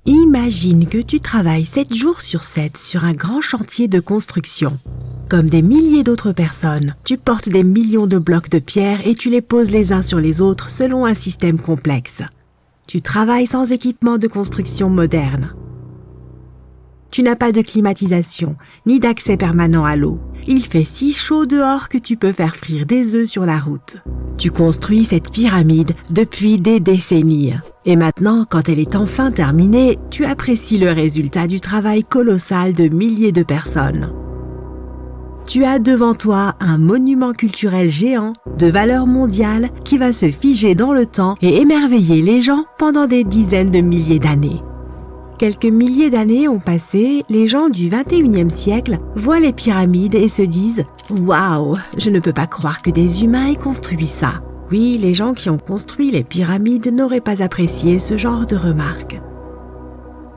Imagine que tu travailles 7 jours sur 7 sur un grand chantier de construction. Comme des milliers d'autres personnes, tu portes des millions de blocs de pierre et tu les poses les uns sur les autres selon un système complexe. Tu travailles sans équipement de construction moderne. Tu n'as pas de climatisation, ni d'accès permanent à l'eau. Il fait si chaud dehors que tu peux faire frire des œufs sur la route. Tu construis cette pyramide depuis des décennies. Et maintenant, quand elle est enfin terminée, tu apprécies le résultat du travail colossal de milliers de personnes. Tu as devant toi un monument culturel géant de valeur mondiale qui va se figer dans le temps et émerveiller les gens pendant des dizaines de milliers d'années. Quelques milliers d'années ont passé, les gens du 21e siècle voient les pyramides et se disent « Waouh, je ne peux pas croire que des humains aient construit ça ». Oui, les gens qui ont construit les pyramides n'auraient pas apprécié ce genre de remarques.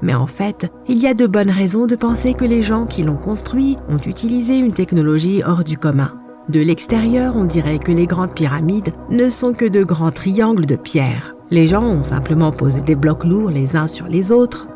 Mais en fait, il y a de bonnes raisons de penser que les gens qui l'ont construit ont utilisé une technologie hors du commun. De l'extérieur, on dirait que les grandes pyramides ne sont que de grands triangles de pierre. Les gens ont simplement posé des blocs lourds les uns sur les autres.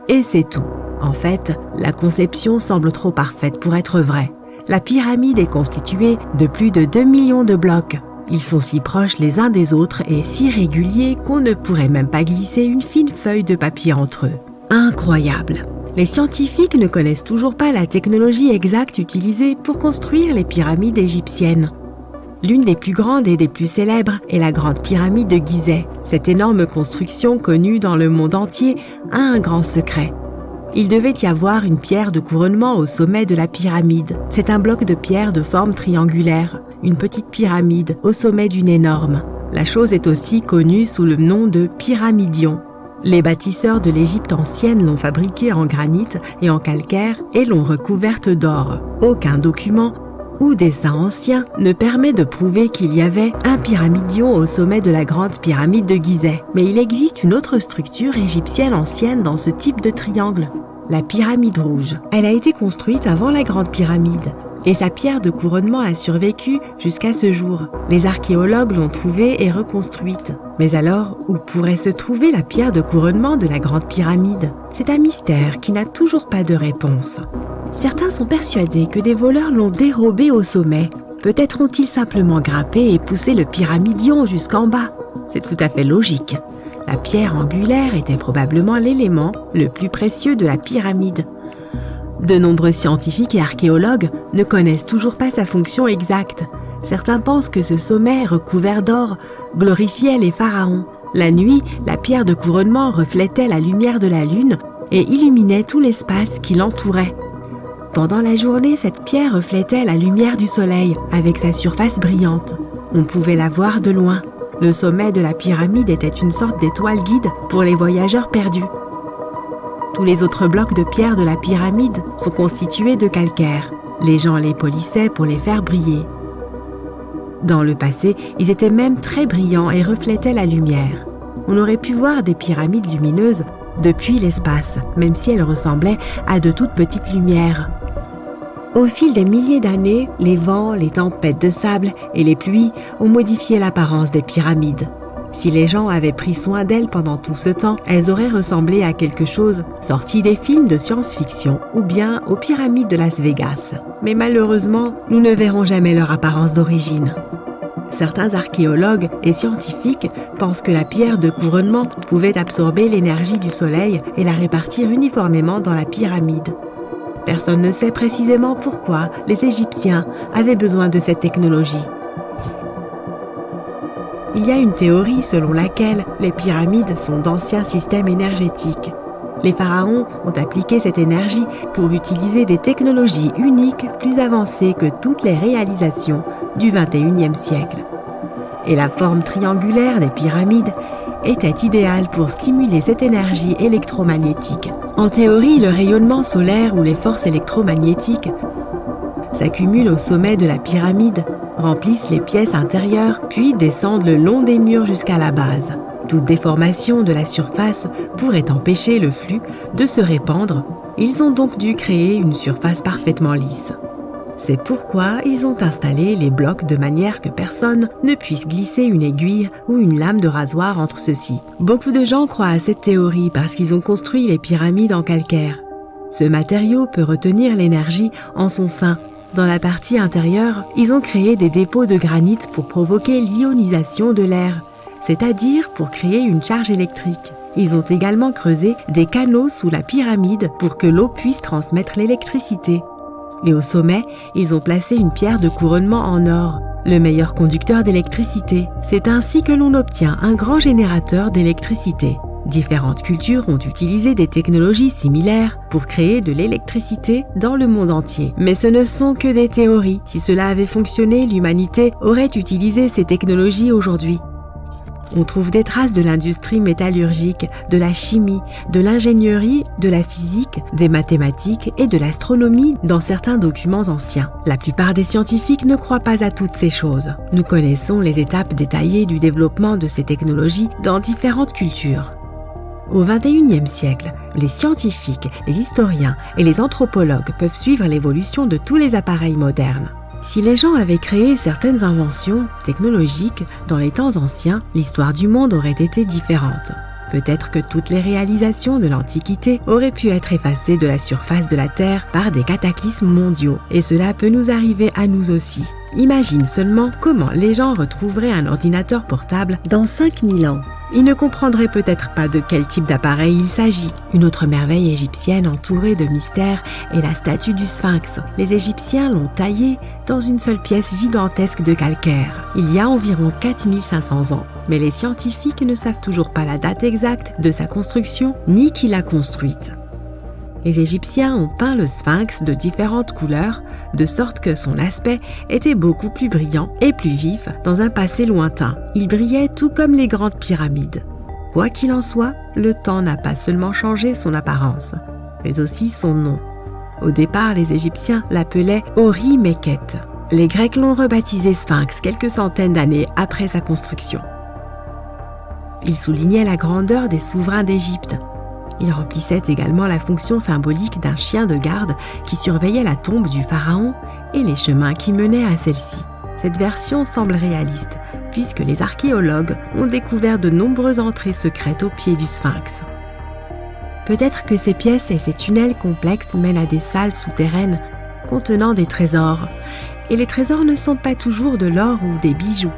Et c'est tout. En fait, la conception semble trop parfaite pour être vraie. La pyramide est constituée de plus de 2 millions de blocs. Ils sont si proches les uns des autres et si réguliers qu'on ne pourrait même pas glisser une fine feuille de papier entre eux. Incroyable! Les scientifiques ne connaissent toujours pas la technologie exacte utilisée pour construire les pyramides égyptiennes. L'une des plus grandes et des plus célèbres est la grande pyramide de Gizeh. Cette énorme construction connue dans le monde entier a un grand secret. Il devait y avoir une pierre de couronnement au sommet de la pyramide. C'est un bloc de pierre de forme triangulaire, une petite pyramide au sommet d'une énorme. La chose est aussi connue sous le nom de pyramidion. Les bâtisseurs de l'Égypte ancienne l'ont fabriquée en granit et en calcaire et l'ont recouverte d'or. Aucun document ou dessin ancien ne permet de prouver qu'il y avait un pyramidion au sommet de la grande pyramide de Gizeh. Mais il existe une autre structure égyptienne ancienne dans ce type de triangle, la pyramide rouge. Elle a été construite avant la grande pyramide et sa pierre de couronnement a survécu jusqu'à ce jour. Les archéologues l'ont trouvée et reconstruite. Mais alors, où pourrait se trouver la pierre de couronnement de la grande pyramide? C'est un mystère qui n'a toujours pas de réponse. Certains sont persuadés que des voleurs l'ont dérobé au sommet. Peut-être ont-ils simplement grimpé et poussé le pyramidion jusqu'en bas. C'est tout à fait logique. La pierre angulaire était probablement l'élément le plus précieux de la pyramide. De nombreux scientifiques et archéologues ne connaissent toujours pas sa fonction exacte. Certains pensent que ce sommet recouvert d'or glorifiait les pharaons. La nuit, la pierre de couronnement reflétait la lumière de la lune et illuminait tout l'espace qui l'entourait. Pendant la journée, cette pierre reflétait la lumière du soleil avec sa surface brillante. On pouvait la voir de loin. Le sommet de la pyramide était une sorte d'étoile guide pour les voyageurs perdus. Tous les autres blocs de pierre de la pyramide sont constitués de calcaire. Les gens les polissaient pour les faire briller. Dans le passé, ils étaient même très brillants et reflétaient la lumière. On aurait pu voir des pyramides lumineuses depuis l'espace, même si elles ressemblaient à de toutes petites lumières. Au fil des milliers d'années, les vents, les tempêtes de sable et les pluies ont modifié l'apparence des pyramides. Si les gens avaient pris soin d'elles pendant tout ce temps, elles auraient ressemblé à quelque chose sorti des films de science-fiction ou bien aux pyramides de Las Vegas. Mais malheureusement, nous ne verrons jamais leur apparence d'origine. Certains archéologues et scientifiques pensent que la pierre de couronnement pouvait absorber l'énergie du soleil et la répartir uniformément dans la pyramide. Personne ne sait précisément pourquoi les Égyptiens avaient besoin de cette technologie. Il y a une théorie selon laquelle les pyramides sont d'anciens systèmes énergétiques. Les pharaons ont appliqué cette énergie pour utiliser des technologies uniques plus avancées que toutes les réalisations du XXIe siècle. Et la forme triangulaire des pyramides était idéale pour stimuler cette énergie électromagnétique. En théorie, le rayonnement solaire ou les forces électromagnétiques s'accumulent au sommet de la pyramide, remplissent les pièces intérieures, puis descendent le long des murs jusqu'à la base. Toute déformation de la surface pourrait empêcher le flux de se répandre. Ils ont donc dû créer une surface parfaitement lisse. C'est pourquoi ils ont installé les blocs de manière que personne ne puisse glisser une aiguille ou une lame de rasoir entre ceux-ci. Beaucoup de gens croient à cette théorie parce qu'ils ont construit les pyramides en calcaire. Ce matériau peut retenir l'énergie en son sein. Dans la partie intérieure, ils ont créé des dépôts de granit pour provoquer l'ionisation de l'air, c'est-à-dire pour créer une charge électrique. Ils ont également creusé des canaux sous la pyramide pour que l'eau puisse transmettre l'électricité. Et au sommet, ils ont placé une pierre de couronnement en or, le meilleur conducteur d'électricité. C'est ainsi que l'on obtient un grand générateur d'électricité. Différentes cultures ont utilisé des technologies similaires pour créer de l'électricité dans le monde entier. Mais ce ne sont que des théories. Si cela avait fonctionné, l'humanité aurait utilisé ces technologies aujourd'hui. On trouve des traces de l'industrie métallurgique, de la chimie, de l'ingénierie, de la physique, des mathématiques et de l'astronomie dans certains documents anciens. La plupart des scientifiques ne croient pas à toutes ces choses. Nous connaissons les étapes détaillées du développement de ces technologies dans différentes cultures. Au XXIe siècle, les scientifiques, les historiens et les anthropologues peuvent suivre l'évolution de tous les appareils modernes. Si les gens avaient créé certaines inventions technologiques dans les temps anciens, l'histoire du monde aurait été différente. Peut-être que toutes les réalisations de l'Antiquité auraient pu être effacées de la surface de la Terre par des cataclysmes mondiaux, et cela peut nous arriver à nous aussi. Imagine seulement comment les gens retrouveraient un ordinateur portable dans 5000 ans. Ils ne comprendraient peut-être pas de quel type d'appareil il s'agit. Une autre merveille égyptienne entourée de mystères est la statue du Sphinx. Les Égyptiens l'ont taillée dans une seule pièce gigantesque de calcaire, il y a environ 4500 ans. Mais les scientifiques ne savent toujours pas la date exacte de sa construction ni qui l'a construite. Les Égyptiens ont peint le Sphinx de différentes couleurs, de sorte que son aspect était beaucoup plus brillant et plus vif dans un passé lointain. Il brillait tout comme les grandes pyramides. Quoi qu'il en soit, le temps n'a pas seulement changé son apparence, mais aussi son nom. Au départ, les Égyptiens l'appelaient Ori-Mekhet. Les Grecs l'ont rebaptisé Sphinx quelques centaines d'années après sa construction. Il soulignait la grandeur des souverains d'Égypte. Il remplissait également la fonction symbolique d'un chien de garde qui surveillait la tombe du pharaon et les chemins qui menaient à celle-ci. Cette version semble réaliste, puisque les archéologues ont découvert de nombreuses entrées secrètes au pied du Sphinx. Peut-être que ces pièces et ces tunnels complexes mènent à des salles souterraines contenant des trésors. Et les trésors ne sont pas toujours de l'or ou des bijoux.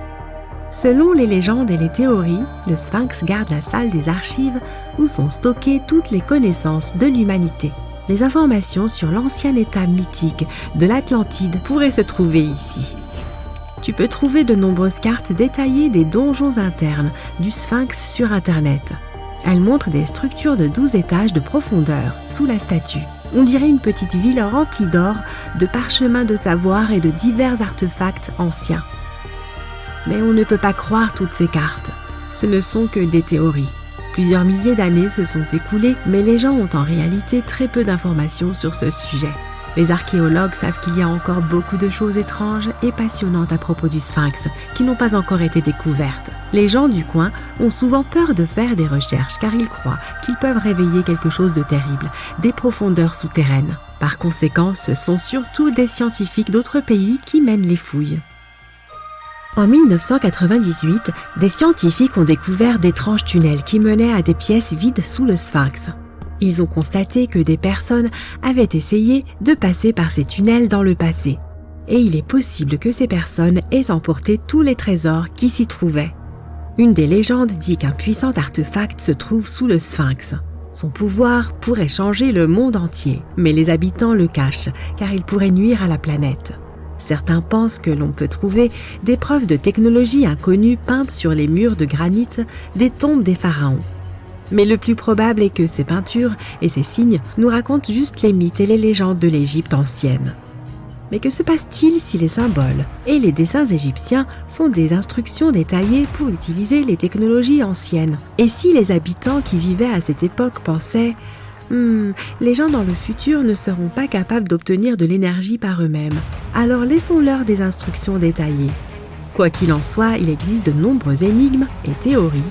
Selon les légendes et les théories, le Sphinx garde la salle des archives où sont stockées toutes les connaissances de l'humanité. Les informations sur l'ancien état mythique de l'Atlantide pourraient se trouver ici. Tu peux trouver de nombreuses cartes détaillées des donjons internes du Sphinx sur Internet. Elles montrent des structures de 12 étages de profondeur sous la statue. On dirait une petite ville remplie d'or, de parchemins de savoir et de divers artefacts anciens. Mais on ne peut pas croire toutes ces cartes. Ce ne sont que des théories. Plusieurs milliers d'années se sont écoulées, mais les gens ont en réalité très peu d'informations sur ce sujet. Les archéologues savent qu'il y a encore beaucoup de choses étranges et passionnantes à propos du Sphinx qui n'ont pas encore été découvertes. Les gens du coin ont souvent peur de faire des recherches car ils croient qu'ils peuvent réveiller quelque chose de terrible, des profondeurs souterraines. Par conséquent, ce sont surtout des scientifiques d'autres pays qui mènent les fouilles. En 1998, des scientifiques ont découvert d'étranges tunnels qui menaient à des pièces vides sous le Sphinx. Ils ont constaté que des personnes avaient essayé de passer par ces tunnels dans le passé. Et il est possible que ces personnes aient emporté tous les trésors qui s'y trouvaient. Une des légendes dit qu'un puissant artefact se trouve sous le Sphinx. Son pouvoir pourrait changer le monde entier, mais les habitants le cachent car il pourrait nuire à la planète. Certains pensent que l'on peut trouver des preuves de technologie inconnue peintes sur les murs de granit des tombes des pharaons. Mais le plus probable est que ces peintures et ces signes nous racontent juste les mythes et les légendes de l'Égypte ancienne. Mais que se passe-t-il si les symboles et les dessins égyptiens sont des instructions détaillées pour utiliser les technologies anciennes? Et si les habitants qui vivaient à cette époque pensaient les gens dans le futur ne seront pas capables d'obtenir de l'énergie par eux-mêmes. Alors laissons-leur des instructions détaillées. Quoi qu'il en soit, il existe de nombreuses énigmes et théories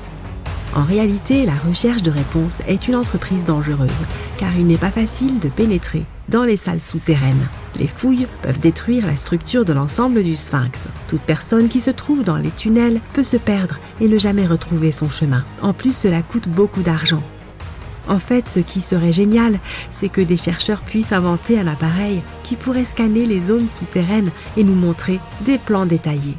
En réalité, la recherche de réponses est une entreprise dangereuse, car il n'est pas facile de pénétrer dans les salles souterraines. Les fouilles peuvent détruire la structure de l'ensemble du sphinx. Toute personne qui se trouve dans les tunnels peut se perdre et ne jamais retrouver son chemin. En plus, cela coûte beaucoup d'argent. En fait, ce qui serait génial, c'est que des chercheurs puissent inventer un appareil qui pourrait scanner les zones souterraines et nous montrer des plans détaillés.